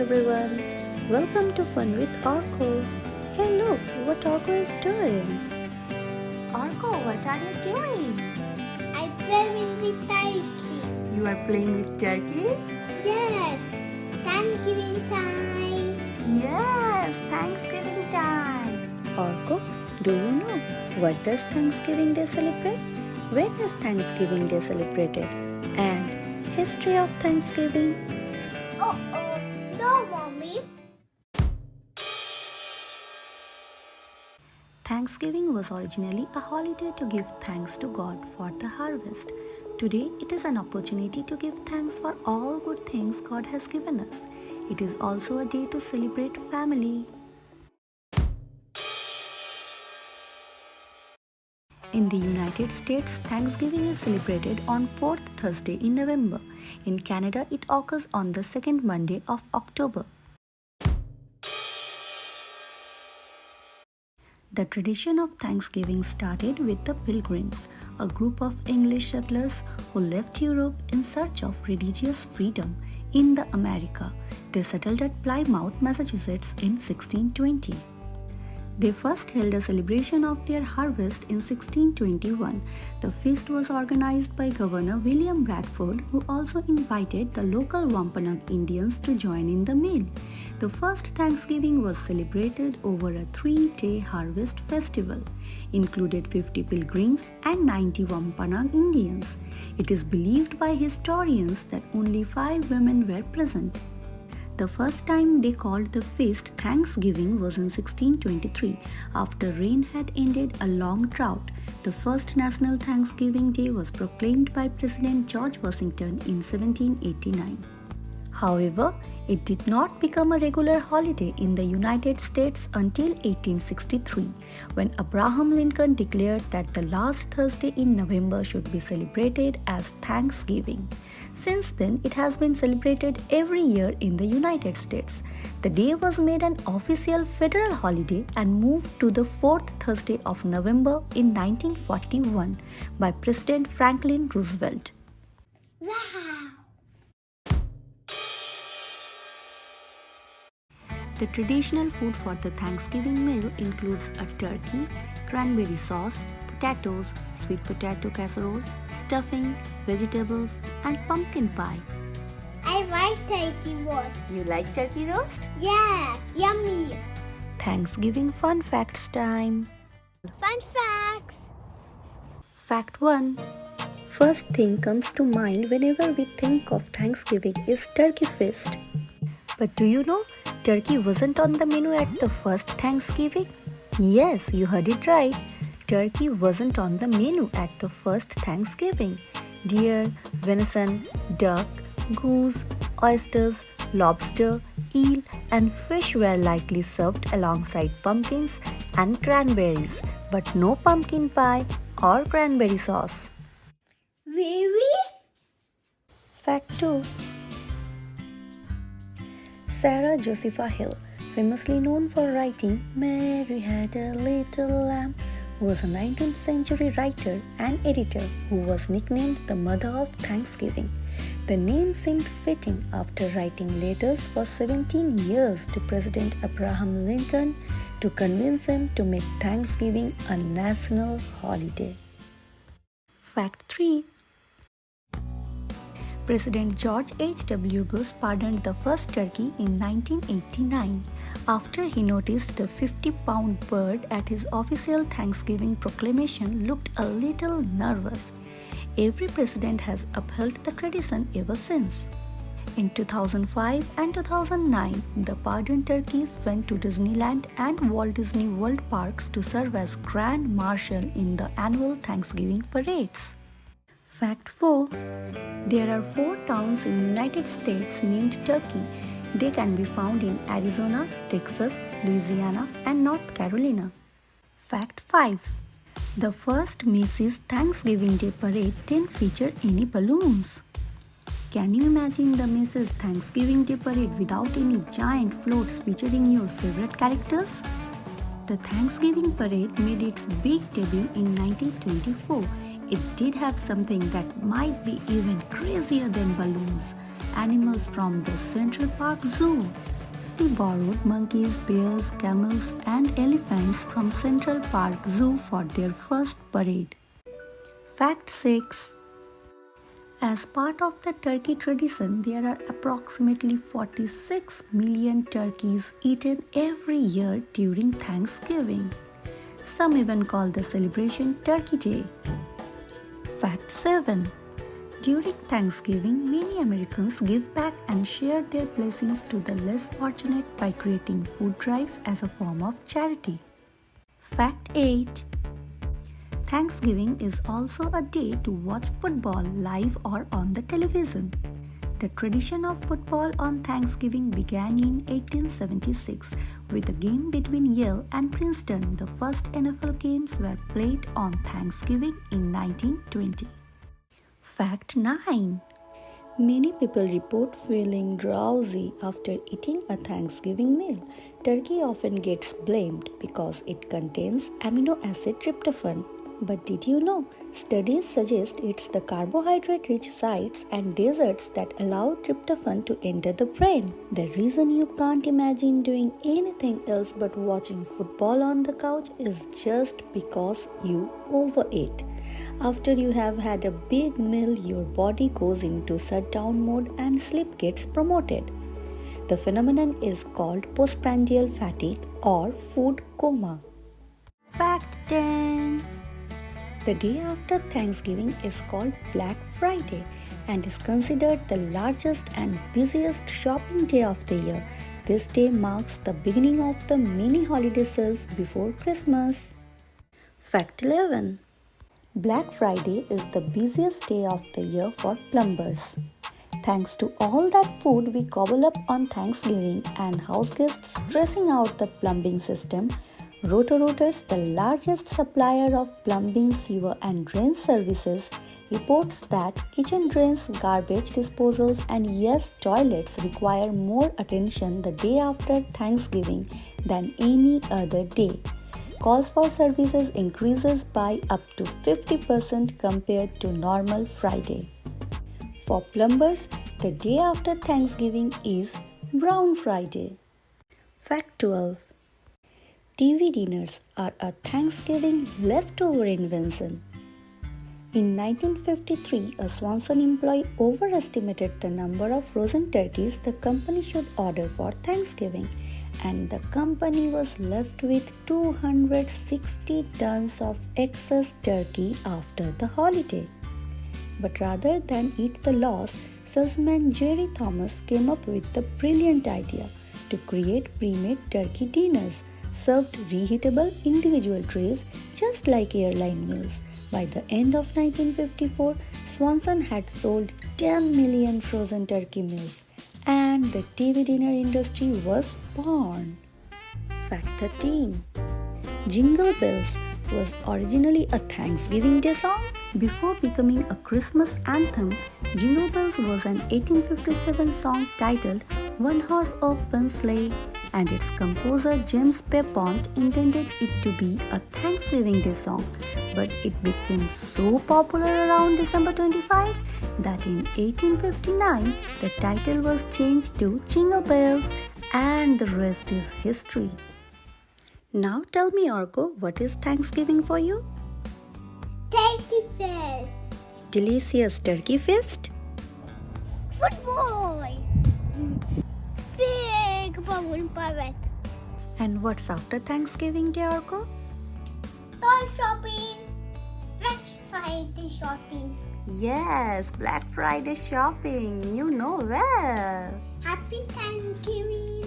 everyone. Welcome to Fun with Orko. Hey look, what Orko is doing. Orko, what are you doing? I play with the turkey. You are playing with turkey? Yes. Thanksgiving time. Yes, Thanksgiving time. Orko, do you know what does Thanksgiving Day celebrate? When is Thanksgiving Day celebrated? And history of Thanksgiving? No, Mommy. Thanksgiving was originally a holiday to give thanks to God for the harvest. Today, it is an opportunity to give thanks for all good things God has given us. It is also a day to celebrate family. In the United States, Thanksgiving is celebrated on 4th Thursday in November. In Canada, it occurs on the second Monday of October. The tradition of Thanksgiving started with the Pilgrims, a group of English settlers who left Europe in search of religious freedom in the America. They settled at Plymouth, Massachusetts in 1620. They first held a celebration of their harvest in 1621. The feast was organized by Governor William Bradford, who also invited the local Wampanoag Indians to join in the meal. The first Thanksgiving was celebrated over a 3-day harvest festival, included 50 pilgrims and 90 Wampanoag Indians. It is believed by historians that only 5 women were present. The first time they called the feast Thanksgiving was in 1623, after rain had ended a long drought. The first National Thanksgiving Day was proclaimed by President George Washington in 1789. However, it did not become a regular holiday in the United States until 1863, when Abraham Lincoln declared that the last Thursday in November should be celebrated as Thanksgiving. Since then, it has been celebrated every year in the United States. The day was made an official federal holiday and moved to the 4th Thursday of November in 1941 by President Franklin Roosevelt. Wow. The traditional food for the Thanksgiving meal includes a turkey, cranberry sauce, potatoes, sweet potato casserole, stuffing, vegetables, and pumpkin pie. I like turkey roast. You like turkey roast? Yes, yummy. Thanksgiving fun facts time. Fun facts. Fact 1. First thing comes to mind whenever we think of Thanksgiving is turkey feast. But do you know, turkey wasn't on the menu at the first Thanksgiving? Yes, you heard it right. Turkey wasn't on the menu at the first Thanksgiving. Deer, venison, duck, goose, oysters, lobster, eel, and fish were likely served alongside pumpkins and cranberries, but no pumpkin pie or cranberry sauce. Really? Fact 2. Sarah Josepha Hill, famously known for writing Mary Had a Little Lamb, was a 19th century writer and editor who was nicknamed the Mother of Thanksgiving. The name seemed fitting after writing letters for 17 years to President Abraham Lincoln to convince him to make Thanksgiving a national holiday. Fact 3. President George H.W. Bush pardoned the first turkey in 1989 after he noticed the 50-pound bird at his official Thanksgiving proclamation looked a little nervous. Every president has upheld the tradition ever since. In 2005 and 2009, the pardoned turkeys went to Disneyland and Walt Disney World parks to serve as Grand Marshal in the annual Thanksgiving parades. Fact 4. There are 4 towns in the United States named Turkey. They can be found in Arizona, Texas, Louisiana, and North Carolina. Fact 5. The first Macy's Thanksgiving Day parade didn't feature any balloons. Can you imagine the Macy's Thanksgiving Day parade without any giant floats featuring your favorite characters? The Thanksgiving parade made its big debut in 1924. It did have something that might be even crazier than balloons: animals from the Central Park Zoo. secretly borrowed monkeys, bears, camels, and elephants from Central Park Zoo for their first parade. Fact 6. As part of the turkey tradition, there are approximately 46 million turkeys eaten every year during Thanksgiving. Some even call the celebration Turkey Day. Fact 7. During Thanksgiving, many Americans give back and share their blessings to the less fortunate by creating food drives as a form of charity. Fact 8. Thanksgiving is also a day to watch football live or on the television. The tradition of football on Thanksgiving began in 1876 with a game between Yale and Princeton. The first NFL games were played on Thanksgiving in 1920. Fact 9. Many people report feeling drowsy after eating a Thanksgiving meal. Turkey often gets blamed because it contains amino acid tryptophan. But did you know? Studies suggest it's the carbohydrate-rich sides and desserts that allow tryptophan to enter the brain. The reason you can't imagine doing anything else but watching football on the couch is just because you overate. After you have had a big meal, your body goes into shutdown mode and sleep gets promoted. The phenomenon is called postprandial fatigue or food coma. Fact 10. The day after Thanksgiving is called Black Friday and is considered the largest and busiest shopping day of the year. This day marks the beginning of the many holiday sales before Christmas. Fact 11. Black Friday is the busiest day of the year for plumbers. Thanks to all that food we gobble up on Thanksgiving and house guests stressing out the plumbing system, Roto-Rooters, the largest supplier of plumbing, sewer and drain services, reports that kitchen drains, garbage disposals and yes, toilets require more attention the day after Thanksgiving than any other day. Calls for services increases by up to 50% compared to normal Friday. For plumbers, the day after Thanksgiving is Brown Friday. Fact 12. TV dinners are a Thanksgiving leftover invention. In 1953, a Swanson employee overestimated the number of frozen turkeys the company should order for Thanksgiving, and the company was left with 260 tons of excess turkey after the holiday. But rather than eat the loss, salesman Jerry Thomas came up with the brilliant idea to create pre-made turkey dinners served reheatable individual trays just like airline meals. By the end of 1954, Swanson had sold 10 million frozen turkey meals and the TV dinner industry was born. Fact 13. Jingle Bells was originally a Thanksgiving Day song. Before becoming a Christmas anthem, Jingle Bells was an 1857 song titled One Horse Open Sleigh, and its composer James Pierpont intended it to be a Thanksgiving Day song, but it became so popular around December 25 that in 1859 the title was changed to Jingle Bells, and the rest is history. Now tell me, Orko, what is Thanksgiving for you? Turkey Fest. Delicious turkey feast? Football. Big balloon parade. And what's after Thanksgiving Day, Orko? Toy shopping. Black Friday shopping. Yes, Black Friday shopping. You know well. Happy Thanksgiving.